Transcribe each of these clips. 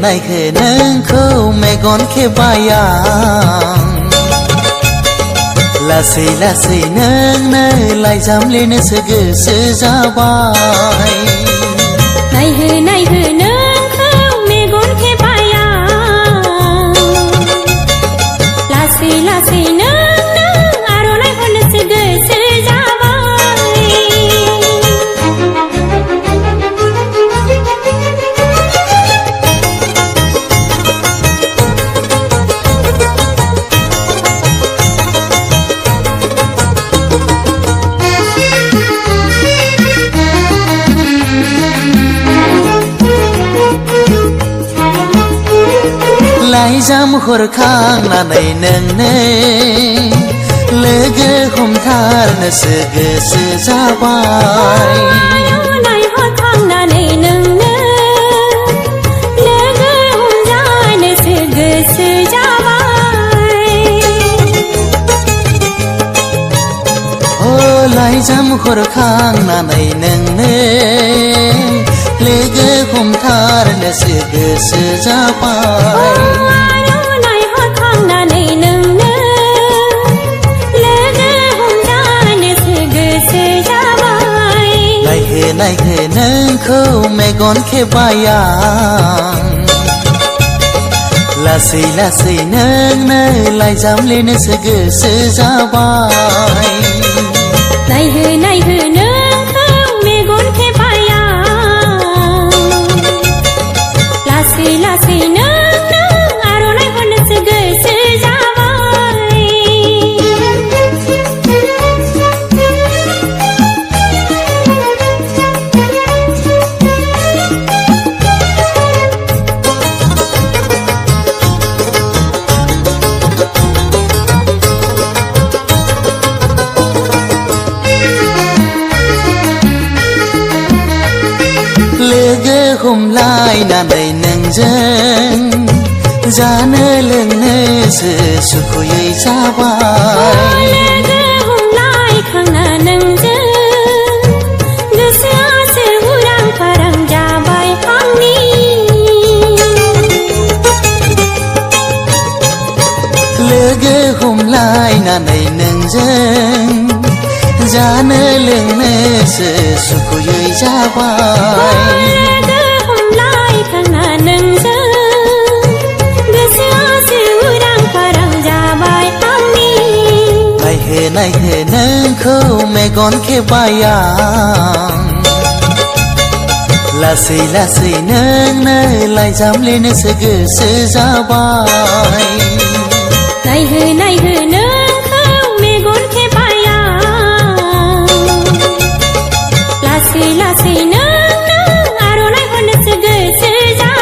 này khề nâng khâu mẹ con khê bayang là xì nâng nơi lại dám lên nơi sự gửi sự ra bài này hừ nâng khâu mẹ con khê bayang là xì nâng aro lại hôn sự gửi sự ra lại dám khor khang na này nâng nê lê ghê hôm thar na sự ghê sự ra bài này khor khang na này nâng nê lê ghê hôm thar na sự ghê sự ra bài ô lại dám khor khang na này nâng nê lê ghê hôm thar na sự ghê sự ra bài này khề nâng khâu mẹ con khê bayang là xì nâng nơi lại dám lên nơi sự gửi sự ra bài này hừ nâng khâu mẹ con khê bayang là xì nâng aro lại hôn sự gửi sự ra hôm lai na đầy nâng dân ra nơi lưng nơi sự sự khôi ra bài hôm lai khang na nâng dân người xưa sự vui đang parang ra bài hang ni lê ghê hôm lai na đầy nâng dân ra nơi lưng nơi sự sự khôi ra bài này khề nâng khâu mẹ con khê bayang là xì nâng nơi lại dám lên nơi sự gửi sự ra bài này hừ nâng khâu mẹ con khê bayang là xì nâng aro lại hôn sự gửi sự ra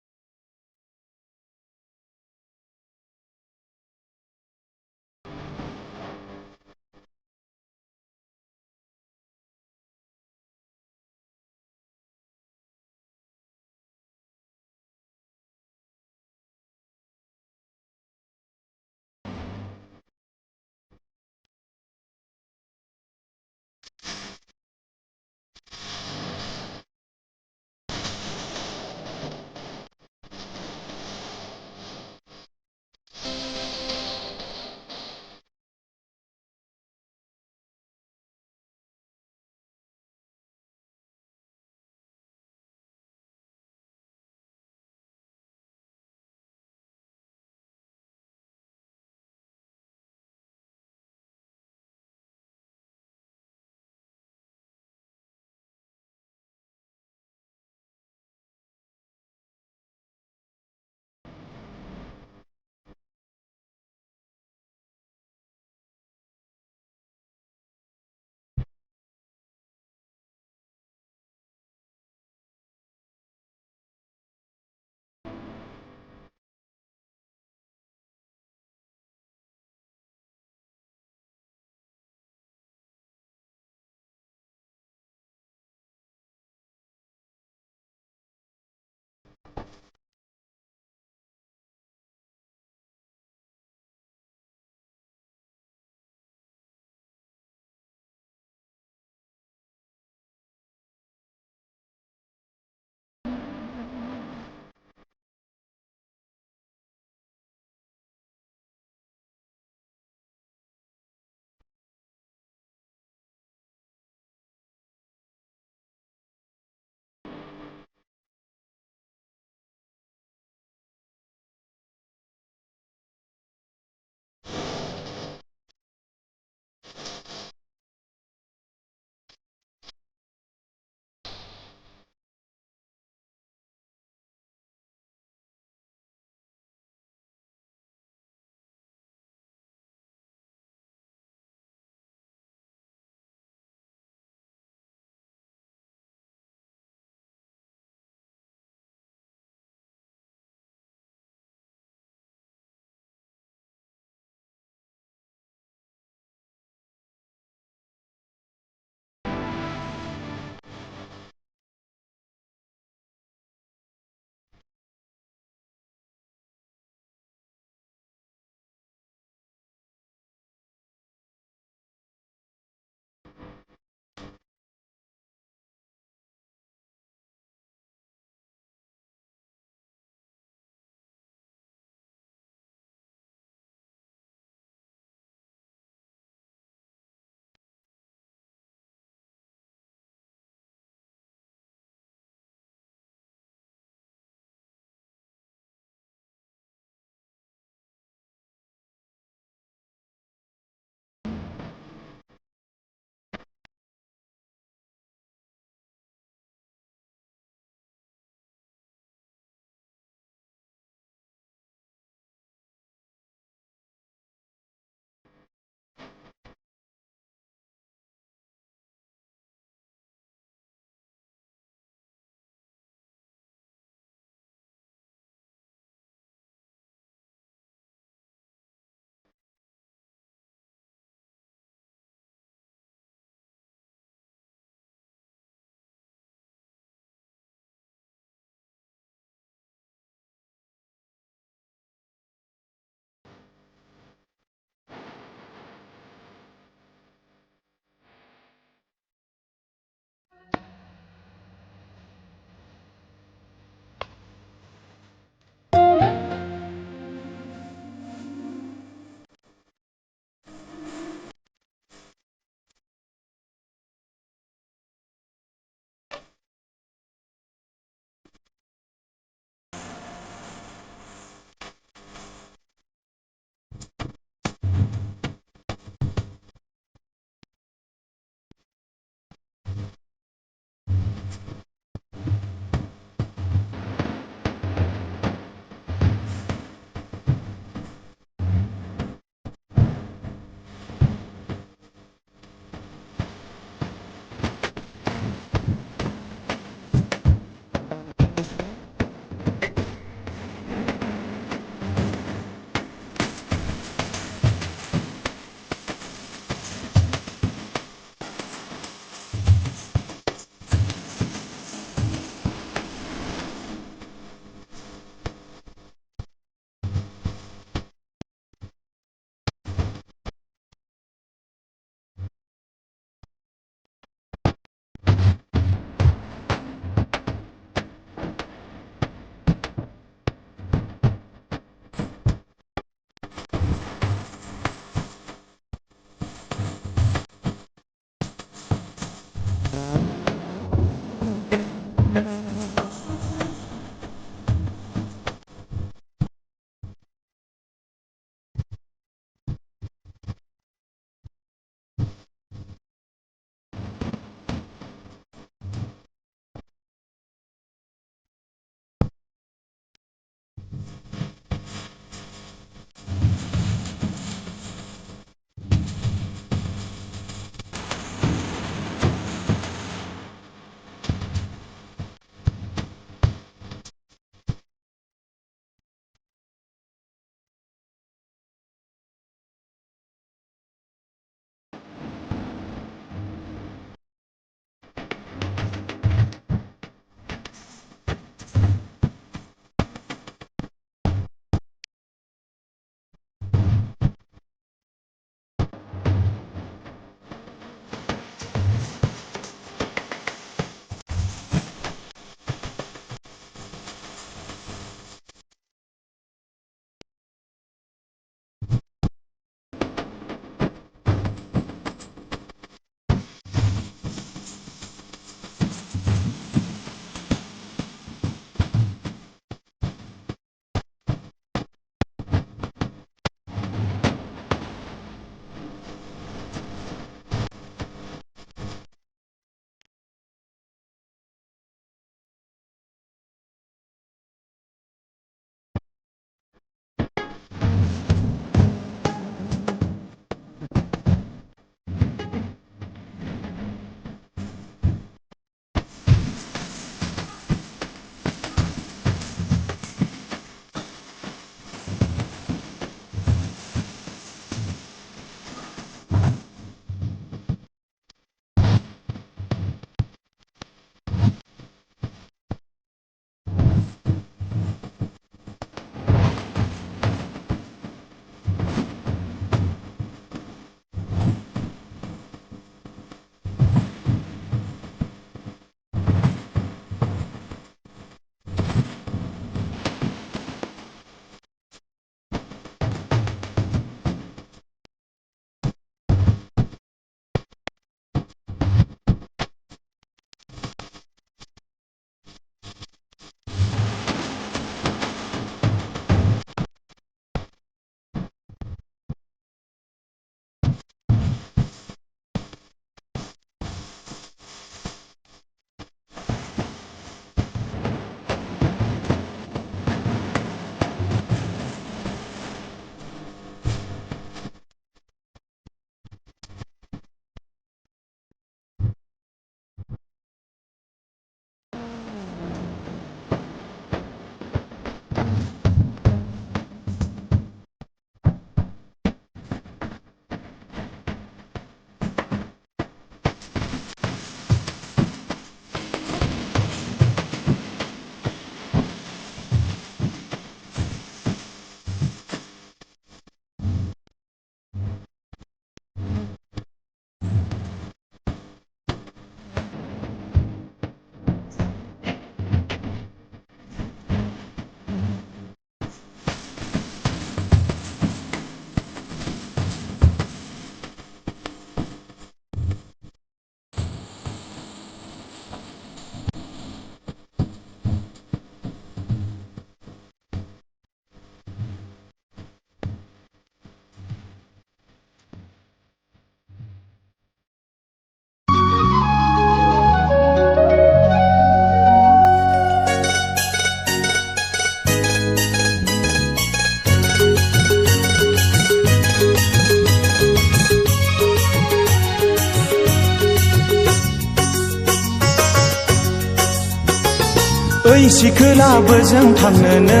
ओइ सिखोलाबो जों थांनोनो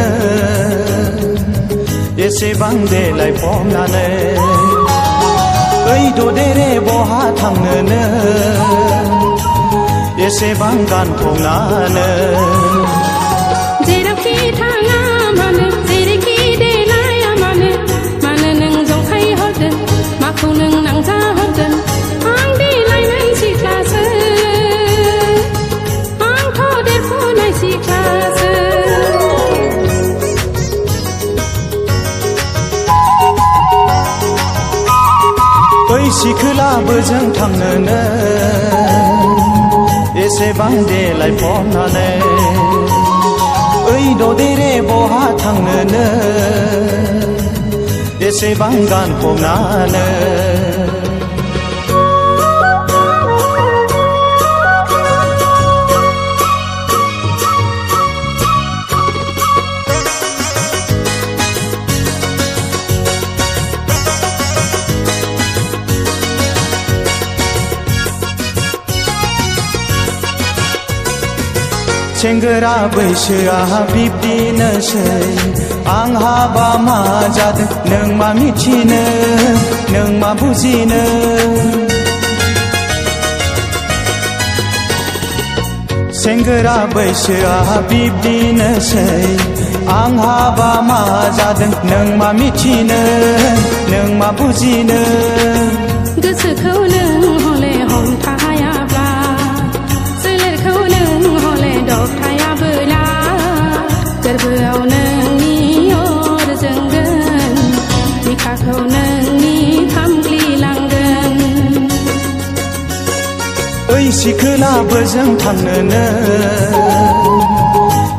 एसेबां देलायफबनानै ओइ ददेरे बहा थांनोनो एसेबां गानफबनानै जेरावखि थाङा मानो जेरैखि देलाया मानो मानो नों जंखाय हरगोन माखौ नों नांजा हरगोन आं देलायनाय सिख्लासो आंथ' देरफुनाय सिख्लासो ओइ सिखोलाबो जों थांनोनो एसेबां देलायफबनानै ओइ ददेरे बहा थांनोनो एसेबां गानफबनानै सेंग्रा बैसोआ बिब्दिनोसै आं हाबा मा जादों नों मा मिथिनो नों मा बुजिनो सेंग्रा बैसोआ बिब्दिनोसै आं हाबा मा जादों नों मा मिथिनो नों मा बुजिनो गोसोखौ नों हले हमथायाब्ला सोलेरखौ नों हले दबथायाबोला गोरबोआव नोंनि अर जोंगोन बिखाखौ नोंनि खामग्लिलांगोन ओइ सिखोलाबो जों थांनोनो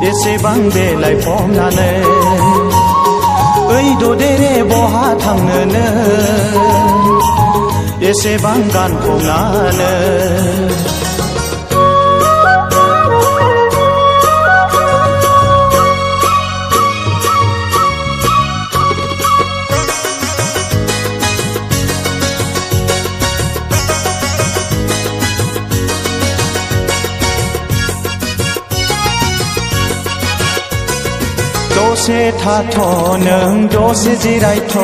एसेबां देलायफबनानै ओइ ददेरे बहा थांनोनो एसेबां गानफबनानै दसे थाथ' नों दसे जिरायथ'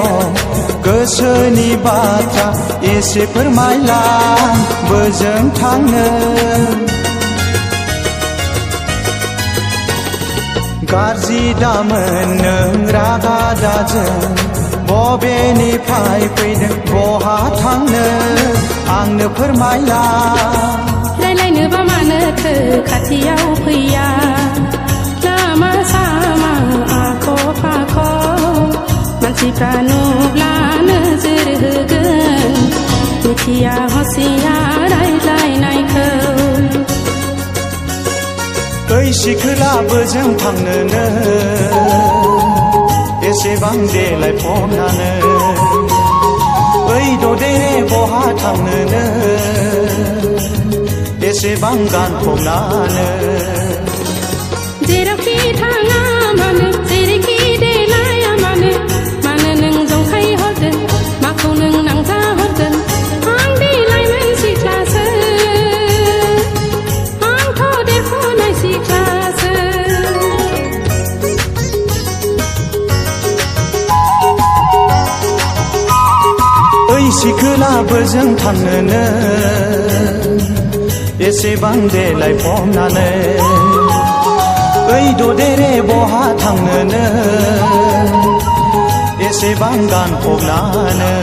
गोसोनि बाथ्रा एसे फोरमायलां बोजों थांनो गाज्रि दामोन नों रागा दाजों बबेनिफ्राय फैदों बहा थांनो आंनो फोरमायलां रायलायनोबा मानोथो खाथियाव फैया लामा सामा आख' फाख' मानसिफ्रा नुब्ला नोजोर होगोन मिथिया हसिया रायज्लायनायखौ ओइ सिखोलाबो जों थांनोनो एसेबां देलायफबनानै ओइ ददेरे बहा थांनोनो एसेबां गानफबनानै जेरावखि थाङा मानो जेरैखि देलाया मानो मानो नों जंखाय हरगोन माखौ नों नांजा हरगोन आं देलायनाय सिख्लासो आंथ' देरफुनाय सिख्लासो ओइ सिखोलाबो जों थांनोनो एसेबां देलायफबनानै ओइ ददेरे बहा थांनोनो एसेबां गानफबनानै